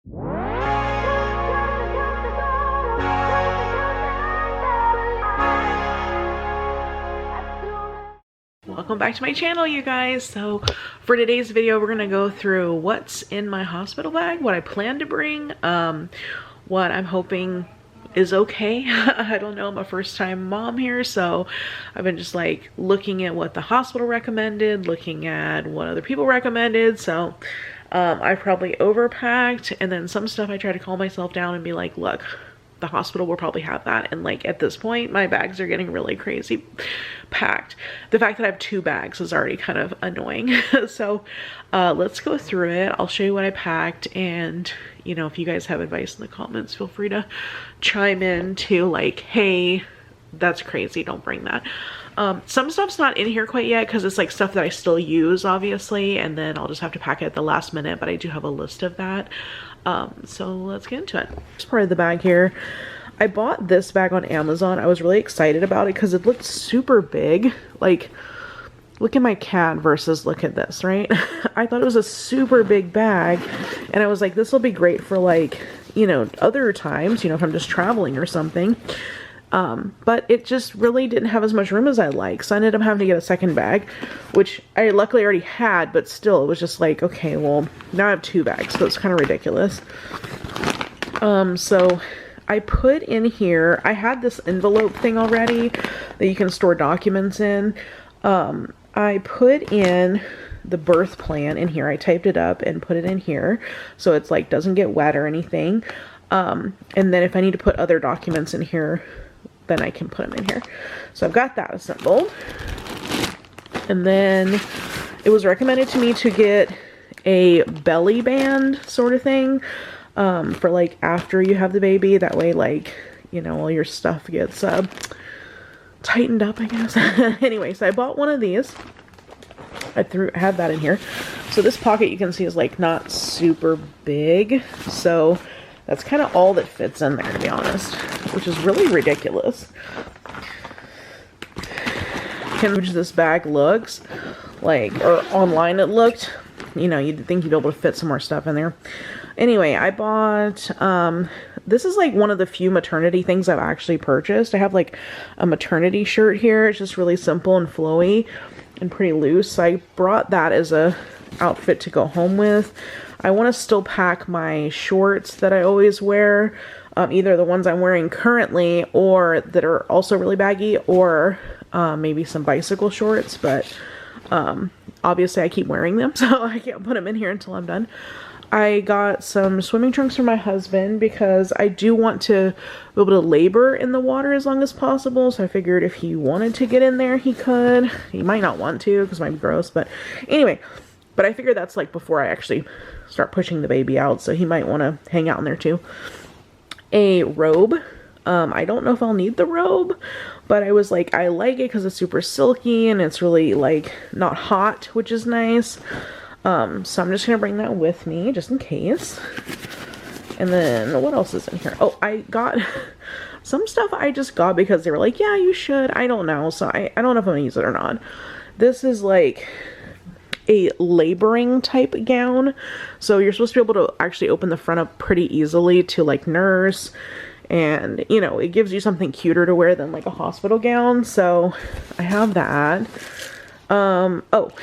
Welcome back to my channel, you guys. So for today's video, we're gonna go through what's in my hospital bag, what I plan to bring, what I'm hoping is okay. I don't know, I'm a first time mom here, so I've been just like looking at what the hospital recommended, looking at what other people recommended. So I probably overpacked, and then some stuff I try to calm myself down and be like, look, the hospital will probably have that. And like at this point, my bags are getting really crazy packed. The fact that I have 2 bags is already kind of annoying. So let's go through it. I'll show you what I packed, and you know, if you guys have advice in the comments, feel free to chime in to like, hey, that's crazy, don't bring that. Some stuff's not in here quite yet because it's like stuff that I still use, obviously, and then I'll just have to pack it at the last minute, but I do have a list of that. So let's get into it. First part of the bag here, I bought this bag on Amazon. I was really excited about it because it looked super big. Like, look at my cat versus look at this, right? I thought it was a super big bag, and I was like, this will be great for like, you know, other times, you know, if I'm just traveling or something. But it just really didn't have as much room as I like, so I ended up having to get a second bag, which I luckily already had, but still, it was just like, okay, well, now I have 2 bags, so it's kind of ridiculous. So I put in here, I had this envelope thing already that you can store documents in. I put in the birth plan in here. I typed it up and put it in here, so it's like, doesn't get wet or anything. And then if I need to put other documents in here, then I can put them in here. So I've got that assembled. And then it was recommended to me to get a belly band sort of thing, for like after you have the baby. That way, like, you know, all your stuff gets tightened up, I guess. Anyway, so I bought one of these. I had that in here. So this pocket, you can see, is like not super big. So that's kind of all that fits in there, to be honest, which is really ridiculous. Huge this bag looks like, or online it looked, you know, you'd think you'd be able to fit some more stuff in there. Anyway, I bought, this is like one of the few maternity things I've actually purchased. I have like a maternity shirt here. It's just really simple and flowy and pretty loose. So I brought that as a outfit to go home with. I want to still pack my shorts that I always wear, either the ones I'm wearing currently or that are also really baggy, or maybe some bicycle shorts, but obviously I keep wearing them, so I can't put them in here until I'm done. I got some swimming trunks for my husband because I do want to be able to labor in the water as long as possible, so I figured if he wanted to get in there, he could. He might not want to because it might be gross, but anyway. But I figured that's like before I actually start pushing the baby out, so he might want to hang out in there too. A robe. I don't know if I'll need the robe, but I was like, I like it because it's super silky and it's really like not hot, which is nice. So I'm just gonna bring that with me just in case. And then what else is in here? Oh, I got some stuff I just got because they were like, yeah, you should. I don't know, so I don't know if I'm gonna use it or not. This is like a laboring type gown, so you're supposed to be able to actually open the front up pretty easily to like nurse, and you know, it gives you something cuter to wear than like a hospital gown. So I have that. Oh,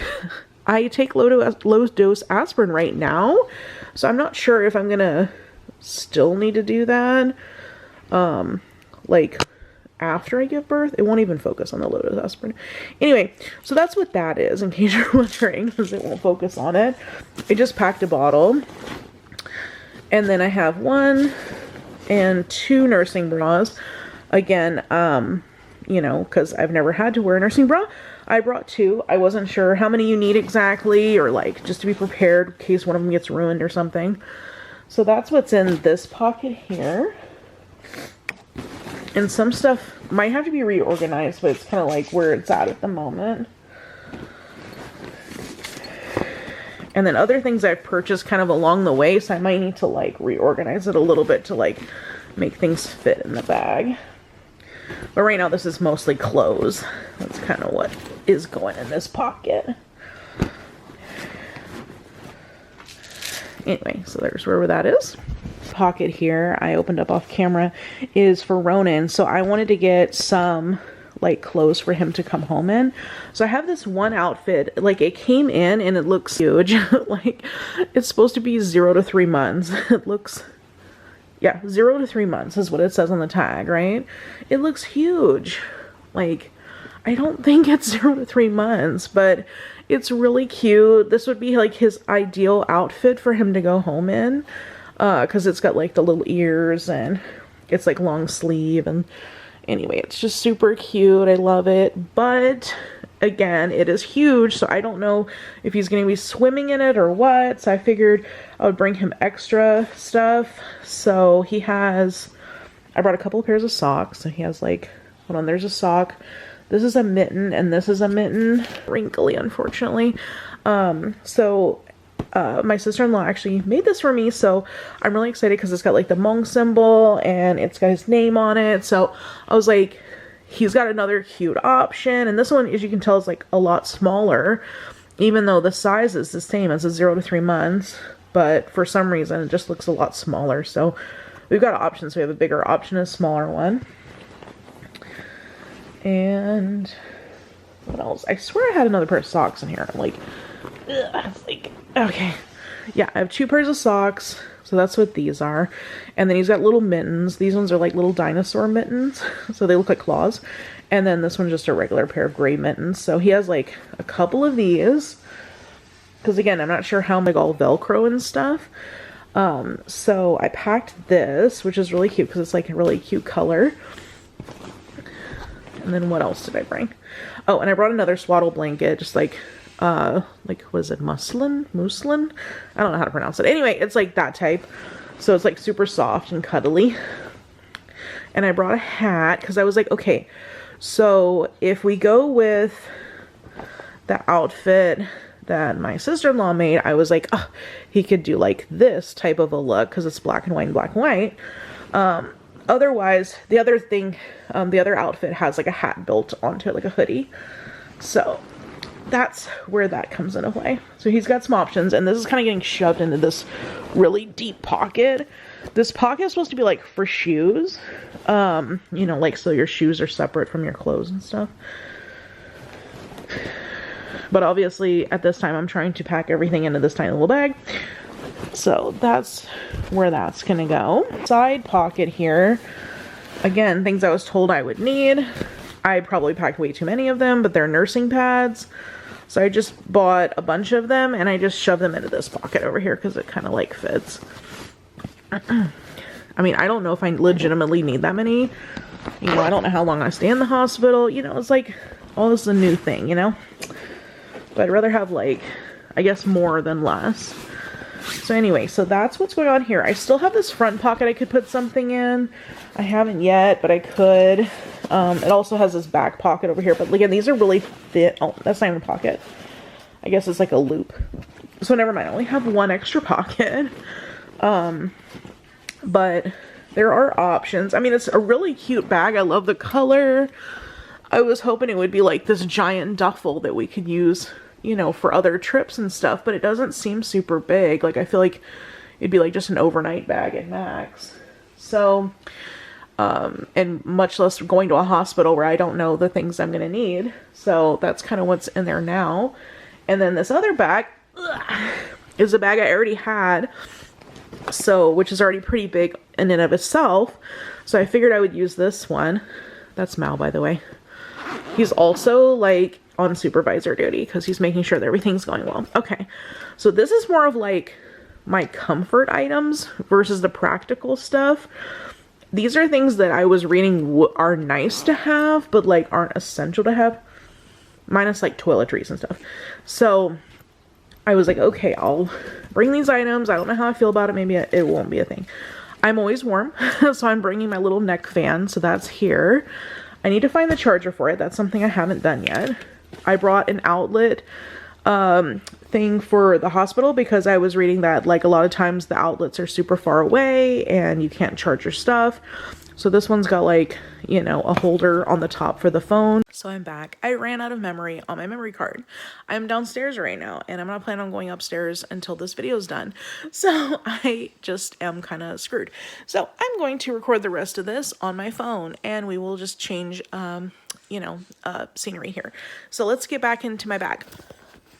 I take low dose aspirin right now, so I'm not sure if I'm gonna still need to do that like after I give birth. It won't even focus on the low dose aspirin. Anyway, so that's what that is, in case you're wondering, because it won't focus on it. I just packed a bottle, and then I have 1 and 2 nursing bras. Again, you know, because I've never had to wear a nursing bra, I brought 2. I wasn't sure how many you need exactly, or like just to be prepared in case one of them gets ruined or something. So that's what's in this pocket here. And some stuff might have to be reorganized, but it's kind of like where it's at the moment. And then other things I've purchased kind of along the way, so I might need to like reorganize it a little bit to like make things fit in the bag. But right now this is mostly clothes. That's kind of what is going in this pocket. Anyway, so there's where that is. pocket here I opened up off camera is for Ronan. So I wanted to get some like clothes for him to come home in. So I have this one outfit, like it came in and it looks huge. Like it's supposed to be 0 to 3 months. It looks, yeah, 0 to 3 months is what it says on the tag, right? It looks huge. Like I don't think it's 0 to 3 months, but it's really cute. This would be like his ideal outfit for him to go home in, because it's got like the little ears and it's like long sleeve, and anyway, it's just super cute. I love it. But again, it is huge, so I don't know if he's going to be swimming in it or what. So I figured I would bring him extra stuff. So he has, I brought a couple of pairs of socks. So he has like, hold on, there's a sock. This is a mitten and this is a mitten. Wrinkly, unfortunately. My sister-in-law actually made this for me, so I'm really excited because it's got like the Hmong symbol and it's got his name on it. So I was like, he's got another cute option, and this one, as you can tell, is like a lot smaller, even though the size is the same as a 0 to 3 months, but for some reason it just looks a lot smaller. So we've got options. We have a bigger option, a smaller one. And what else? I swear I had another pair of socks in here. Like, it's like, okay. Yeah, I have 2 pairs of socks. So that's what these are. And then he's got little mittens. These ones are like little dinosaur mittens. So they look like claws. And then this one's just a regular pair of gray mittens. So he has like a couple of these. Because again, I'm not sure how I'm like all Velcro and stuff. So I packed this, which is really cute because it's like a really cute color. And then what else did I bring? Oh, and I brought another swaddle blanket, just like was it muslin? I don't know how to pronounce it. Anyway, it's like that type. So it's like super soft and cuddly. And I brought a hat because I was like, okay, so if we go with the outfit that my sister-in-law made, I was like, oh, he could do like this type of a look because it's black and white and black and white. Otherwise, the other thing, the other outfit has like a hat built onto it, like a hoodie. So that's where that comes into play. So he's got some options, and this is kind of getting shoved into this really deep pocket. This pocket is supposed to be like for shoes, you know, like so your shoes are separate from your clothes and stuff. But obviously at this time I'm trying to pack everything into this tiny little bag. So that's where that's gonna go. Side pocket here. Again, things I was told I would need. I probably packed way too many of them, but they're nursing pads. So I just bought a bunch of them and I just shoved them into this pocket over here because it kind of like fits. I mean, I don't know if I legitimately need that many. You know, I don't know how long I stay in the hospital. You know, it's like, all this is a new thing, you know? But I'd rather have like, I guess more than less. So anyway, so that's what's going on here. I still have this front pocket I could put something in. I haven't yet, but I could. It also has this back pocket over here. But again, these are really thin. Oh, that's not even a pocket. I guess it's like a loop. So never mind. I only have one extra pocket. But there are options. I mean, it's a really cute bag. I love the color. I was hoping it would be like this giant duffel that we could use, you know, for other trips and stuff, but it doesn't seem super big. Like, I feel like it'd be like just an overnight bag at max. So, and much less going to a hospital where I don't know the things I'm going to need. So that's kind of what's in there now. And then this other bag is a bag I already had. So, which is already pretty big in and of itself. So I figured I would use this one. That's Mal, by the way. He's also like on supervisor duty because he's making sure that everything's going well. Okay, so this is more of like my comfort items versus the practical stuff. These are things that I was reading are nice to have, but like aren't essential to have, minus like toiletries and stuff. So I was like, okay, I'll bring these items. I don't know how I feel about it. Maybe it won't be a thing. I'm always warm, so I'm bringing my little neck fan. So that's here. I need to find the charger for it. That's something I haven't done yet. I brought an outlet thing for the hospital because I was reading that like a lot of times the outlets are super far away and you can't charge your stuff. So this one's got like, you know, a holder on the top for the phone. So I'm back. I ran out of memory on my memory card. I'm downstairs right now and I'm not planning on going upstairs until this video is done. So I just am kind of screwed. So I'm going to record the rest of this on my phone and we will just change, you know, scenery here. So let's get back into my bag.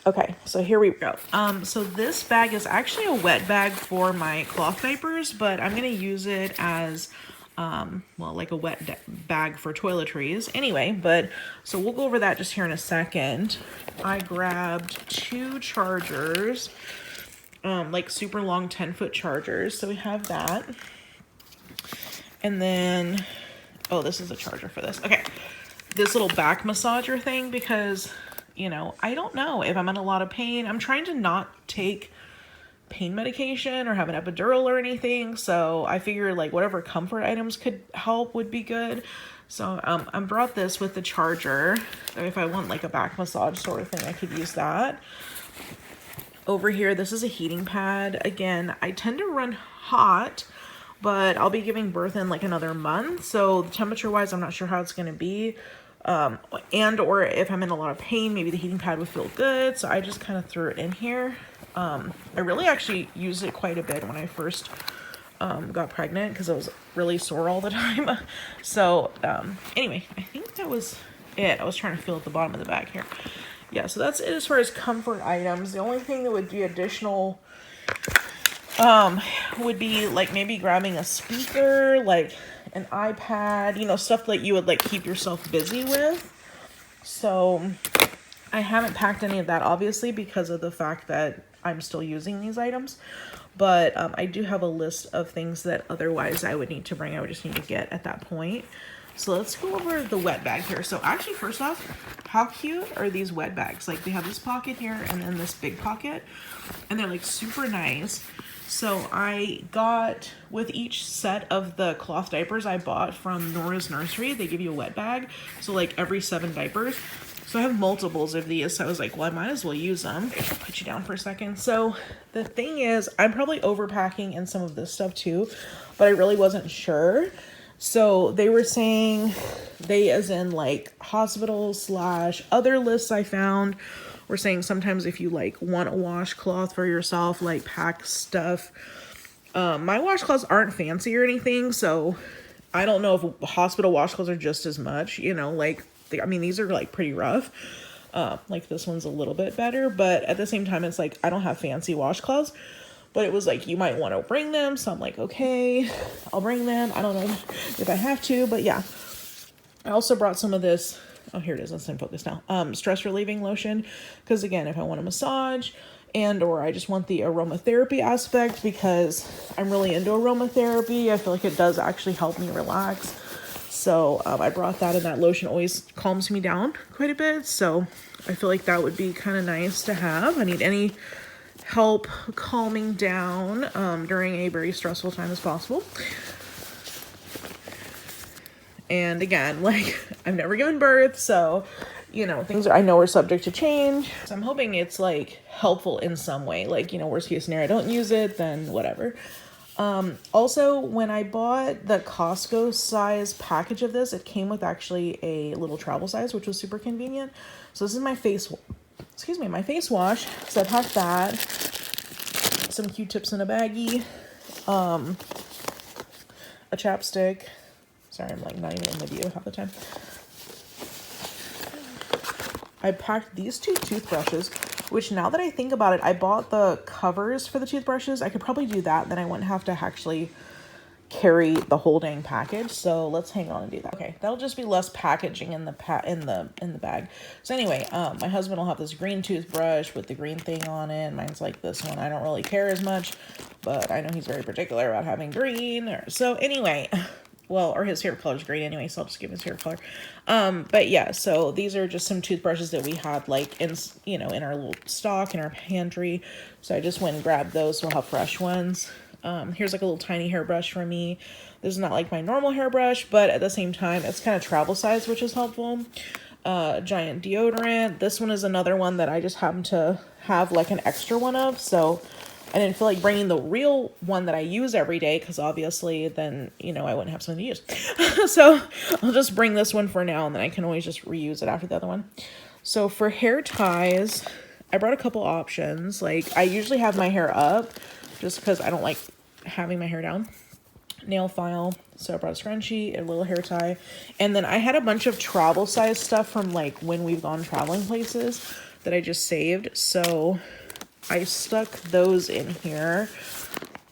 Okay, so here we go. So this bag is actually a wet bag for my cloth diapers, but I'm gonna use it as, well, like a wet bag for toiletries anyway, but so we'll go over that just here in a second. I grabbed 2 chargers, like super long 10-foot chargers. So we have that. And then, oh, this is a charger for this. Okay, this little back massager thing because, you know, I don't know if I'm in a lot of pain. I'm trying to not take pain medication or have an epidural or anything. So I figured like whatever comfort items could help would be good. So I brought this with the charger. If I want like a back massage sort of thing, I could use that. Over here, this is a heating pad. Again, I tend to run hot, but I'll be giving birth in like another month. So temperature wise, I'm not sure how it's going to be. And or if I'm in a lot of pain, maybe the heating pad would feel good. So I just kind of threw it in here. I really actually used it quite a bit when I first got pregnant because I was really sore all the time. So anyway, I think that was it. I was trying to feel at the bottom of the bag here. Yeah, so that's it as far as comfort items. The only thing that would be additional would be like maybe grabbing a speaker, like an iPad, you know, stuff that you would like keep yourself busy with. So I haven't packed any of that obviously because of the fact that I'm still using these items, but I do have a list of things that otherwise I would need to bring. I would just need to get at that point. So let's go over the wet bag here. So actually, first off, how cute are these wet bags? Like they have this pocket here and then this big pocket, and they're like super nice. So I got, with each set of the cloth diapers I bought from Nora's Nursery, they give you a wet bag. So like every 7 diapers. So I have multiples of these. So I was like, well, I might as well use them. I'll put you down for a second. So the thing is, I'm probably overpacking in some of this stuff too, but I really wasn't sure. So they were saying, they as in like hospitals / other lists I found were saying sometimes if you like want a washcloth for yourself, like pack stuff. My washcloths aren't fancy or anything, so I don't know if hospital washcloths are just as much, you know, like, I mean, these are like pretty rough. Like this one's a little bit better, but at the same time, it's like, I don't have fancy washcloths. But it was like, you might want to bring them. So I'm like, okay, I'll bring them. I don't know if I have to, but yeah. I also brought some of this. Oh, here it is. Let's focus now. Stress relieving lotion. Because again, if I want a massage and or I just want the aromatherapy aspect because I'm really into aromatherapy. I feel like it does actually help me relax. So I brought that, and that lotion always calms me down quite a bit. So I feel like that would be kind of nice to have. I need any help calming down during a very stressful time as possible. And again, like, I've never given birth, so, you know, things I know are subject to change. So I'm hoping it's like helpful in some way. Like, you know, worst case scenario, I don't use it, then whatever. Also, when I bought the Costco size package of this, it came with actually a little travel size, which was super convenient. So this is my face wash. So I packed that, some Q-tips in a baggie, a chapstick. Sorry, I'm like not even in the view half the time. I packed these 2 toothbrushes, which now that I think about it, I bought the covers for the toothbrushes. I could probably do that. Then I wouldn't have to actually carry the whole dang package. So let's hang on and do that. Okay, that'll just be less packaging in the bag. So anyway, my husband will have this green toothbrush with the green thing on it. Mine's like this one. I don't really care as much, but I know he's very particular about having green. So anyway, well, or his favorite color is green anyway, so I'll just give him his favorite color. But yeah, so these are just some toothbrushes that we had like in, you know, in our little stock in our pantry. So I just went and grabbed those. So we'll have fresh ones. Here's like a little tiny hairbrush for me. This is not like my normal hairbrush, but at the same time, it's kind of travel size, which is helpful. Giant deodorant. This one is another one that I just happen to have like an extra one of. So I didn't feel like bringing the real one that I use every day, because obviously then, you know, I wouldn't have something to use. So I'll just bring this one for now, and then I can always just reuse it after the other one. So for hair ties, I brought a couple options. Like, I usually have my hair up just because I don't like having my hair down. Nail file, so I brought a scrunchie, a little hair tie, and then I had a bunch of travel size stuff from like when we've gone traveling places that I just saved, so I stuck those in here.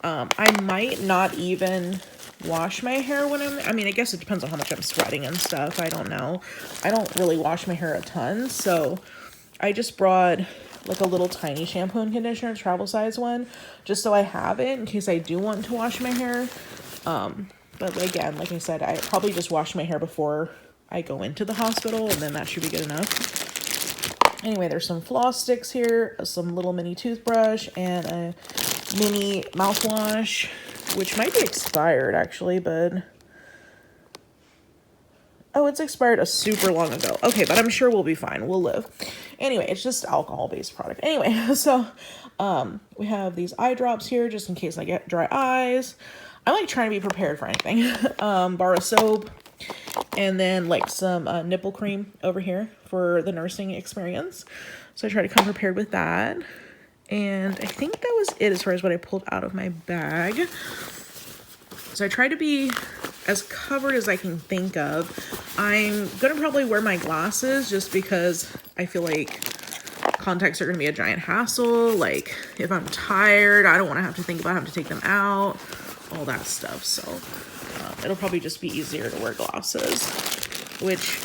I might not even wash my hair when I mean, I guess it depends on how much I'm sweating and stuff. I don't know. I don't really wash my hair a ton, so I just brought like a little tiny shampoo and conditioner, travel size one, just so I have it in case I do want to wash my hair. But again, like I said, I probably just wash my hair before I go into the hospital, and then that should be good enough. Anyway, there's some floss sticks here, some little mini toothbrush, and a mini mouthwash, which might be expired actually, but oh, it's expired a super long ago. Okay, but I'm sure we'll be fine. We'll live. Anyway, it's just alcohol-based product. Anyway, so we have these eye drops here just in case I get dry eyes. I'm like trying to be prepared for anything. Bar of soap, and then like some nipple cream over here for the nursing experience. So I try to come prepared with that. And I think that was it as far as what I pulled out of my bag. So I try to be as covered as I can think of. I'm gonna probably wear my glasses just because I feel like contacts are gonna be a giant hassle. Like if I'm tired, I don't want to have to think about having to take them out, all that stuff. So it'll probably just be easier to wear glasses, which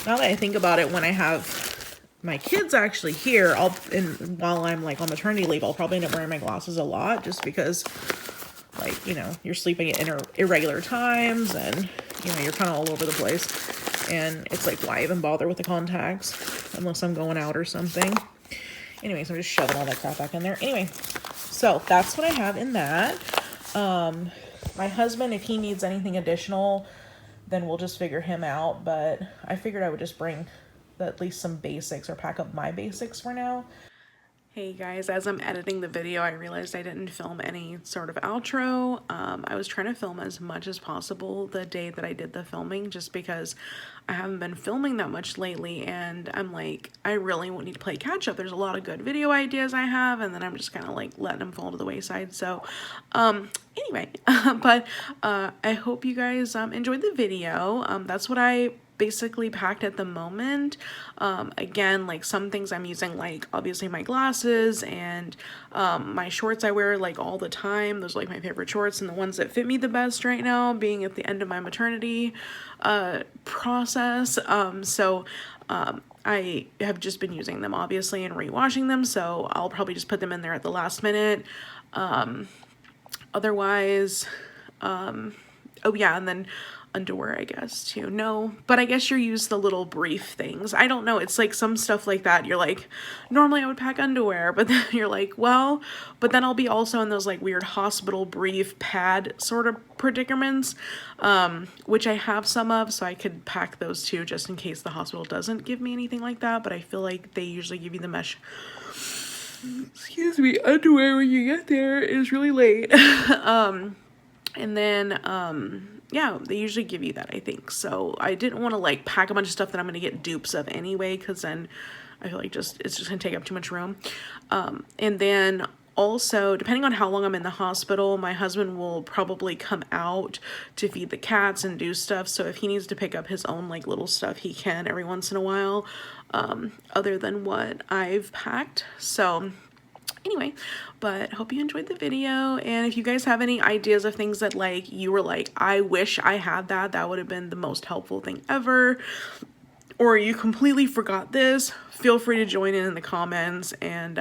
now that I think about it, when I have my kids actually here, while I'm like on maternity leave, I'll probably end up wearing my glasses a lot just because, like, you know, you're sleeping at irregular times and, you know, you're kind of all over the place. And it's like, why even bother with the contacts unless I'm going out or something? Anyway, so I'm just shoving all that crap back in there. Anyway, so that's what I have in that. My husband, if he needs anything additional, then we'll just figure him out. But I figured I would just bring at least some basics, or pack up my basics for now. Hey guys, as I'm editing the video, I realized I didn't film any sort of outro. I was trying to film as much as possible the day that I did the filming, just because I haven't been filming that much lately, and I'm like, I really need to play catch up. There's a lot of good video ideas I have, and then I'm just kind of like letting them fall to the wayside. So anyway, but I hope you guys enjoyed the video. That's what I basically packed at the moment. Again, like some things I'm using, like obviously my glasses and my shorts I wear like all the time. Those are like my favorite shorts and the ones that fit me the best right now, being at the end of my maternity process. I have just been using them obviously and rewashing them, so I'll probably just put them in there at the last minute. Otherwise, oh yeah, and then underwear, I guess, too. No, but I guess you use the little brief things. I don't know. It's like some stuff like that. You're like, normally I would pack underwear, but then you're like, well, but then I'll be also in those like weird hospital brief pad sort of predicaments, which I have some of, so I could pack those too, just in case the hospital doesn't give me anything like that. But I feel like they usually give you the mesh, excuse me, underwear when you get there. It's really late. And then, yeah, they usually give you that, I think. So I didn't want to like pack a bunch of stuff that I'm going to get dupes of anyway, because then I feel like it's just going to take up too much room. And then also, depending on how long I'm in the hospital, my husband will probably come out to feed the cats and do stuff. So if he needs to pick up his own like little stuff, he can every once in a while, other than what I've packed. So anyway, but hope you enjoyed the video, and if you guys have any ideas of things that like you were like, I wish I had that would have been the most helpful thing ever, or you completely forgot this, feel free to join in the comments and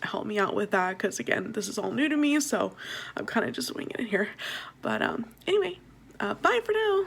help me out with that, because again, this is all new to me, so I'm kind of just winging it here. But anyway, bye for now.